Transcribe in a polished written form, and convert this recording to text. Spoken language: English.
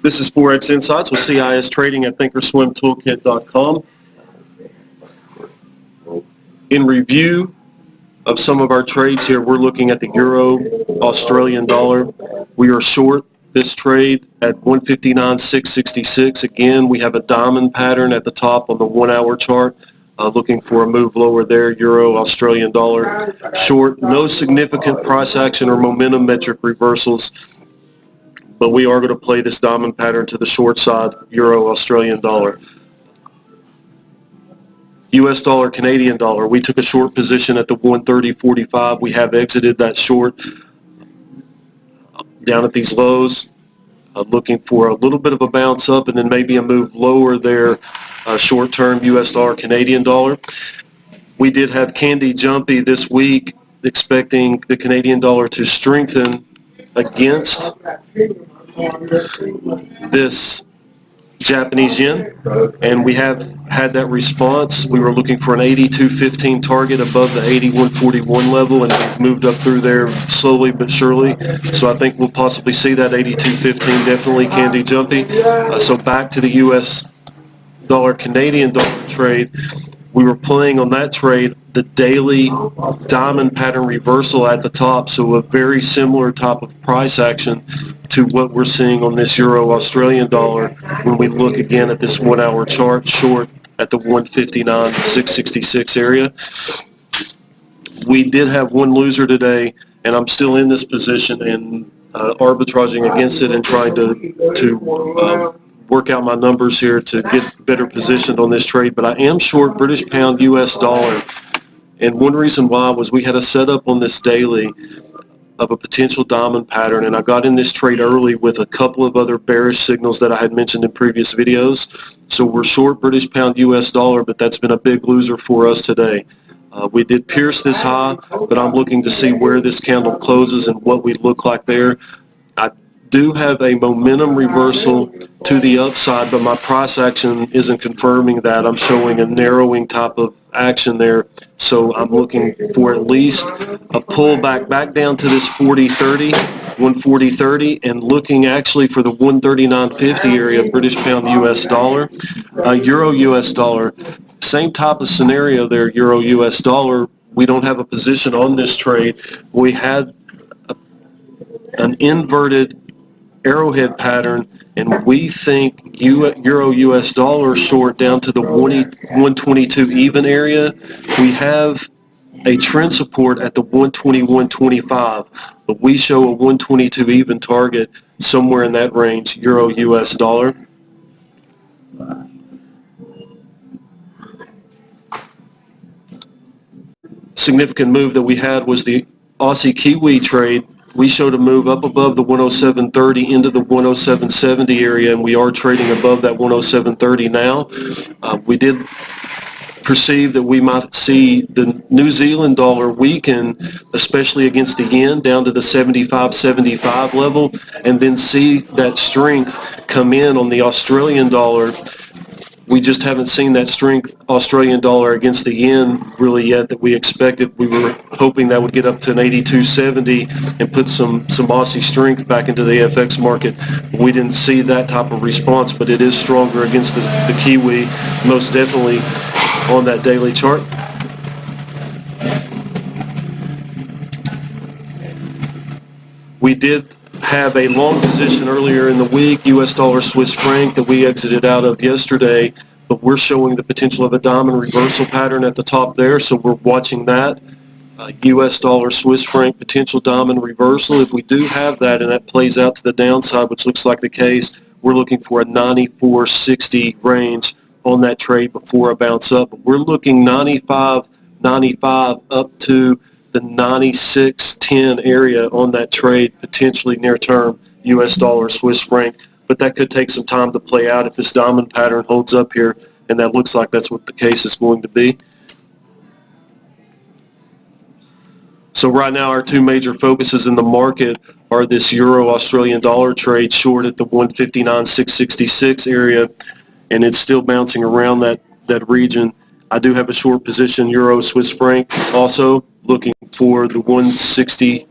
This is Forex Insights with CIS Trading at thinkorswimtoolkit.com. In review of some of our trades here, we're looking at the Euro, Australian dollar. We are short this trade at 159.666. Again, we have a diamond pattern at the top on the 1 hour chart. Looking for a move lower there, Euro, Australian dollar. Short, no significant price action or momentum metric reversals, but we are going to play this diamond pattern to the short side, Euro, Australian dollar. US dollar, Canadian dollar. We took a short position at the 130.45. We have exited that short down at these lows. Looking for a little bit of a bounce up and then maybe a move lower there, short-term US dollar, Canadian dollar. We did have Cadjpy this week, expecting the Canadian dollar to strengthen against this Japanese yen, and we have had that response. We were looking for an 82.15 target above the 81.41 level, and we've moved up through there slowly but surely. So I think we'll possibly see that 82.15 definitely Cadjpy. So back to the US dollar Canadian dollar trade. We were playing on that trade the daily diamond pattern reversal at the top, so a very similar type of price action to what we're seeing on this Euro Australian dollar when we look again at this 1 hour chart short at the 159.666 area. We did have one loser today, and I'm still in this position and arbitraging against it and trying to work out my numbers here to get better positioned on this trade. But I am short British pound US dollar, and one reason why was we had a setup on this daily of a potential diamond pattern, and I got in this trade early with a couple of other bearish signals that I had mentioned in previous videos. So we're short British pound US dollar, but that's been a big loser for us today. We did pierce this high, but I'm looking to see where this candle closes and what we look like there. I do have a momentum reversal to the upside, but my price action isn't confirming that. I'm showing a narrowing type of action there, so I'm looking for at least a pullback back down to this 40.30, 140.30, and looking actually for the 139.50 area, British pound US dollar. Euro US dollar, same type of scenario there, Euro US dollar. We don't have a position on this trade. We had an inverted arrowhead pattern, and we think Euro US dollar short down to the 122 even area. We have a trend support at the 121.25, but we show a 122 even target somewhere in that range, Euro US dollar. Significant move that we had was the Aussie Kiwi trade. We showed a move up above the 107.30 into the 107.70 area, and we are trading above that 107.30 now. We did perceive that we might see the New Zealand dollar weaken, especially against the yen, down to the 75.75 level, and then see that strength come in on the Australian dollar. We just haven't seen that strength Australian dollar against the yen really yet that we expected. We were hoping that would get up to an 82.70 and put some Aussie strength back into the FX market. We didn't see that type of response, but it is stronger against the Kiwi, most definitely on that daily chart. We did have a long position earlier in the week, US dollar Swiss franc, that we exited out of yesterday, but we're showing the potential of a diamond reversal pattern at the top there, so we're watching that. US dollar Swiss franc potential diamond reversal. If we do have that and that plays out to the downside, which looks like the case, we're looking for a 94.60 range on that trade before a bounce up. We're looking 95.95 up to the 96.10 area on that trade, potentially near term US dollar Swiss franc, but that could take some time to play out if this diamond pattern holds up here, and that looks like that's what the case is going to be. So right now our two major focuses in the market are this Euro Australian dollar trade short at the 159.666 area, and it's still bouncing around that region. I do have a short position Euro Swiss franc, also looking for the 160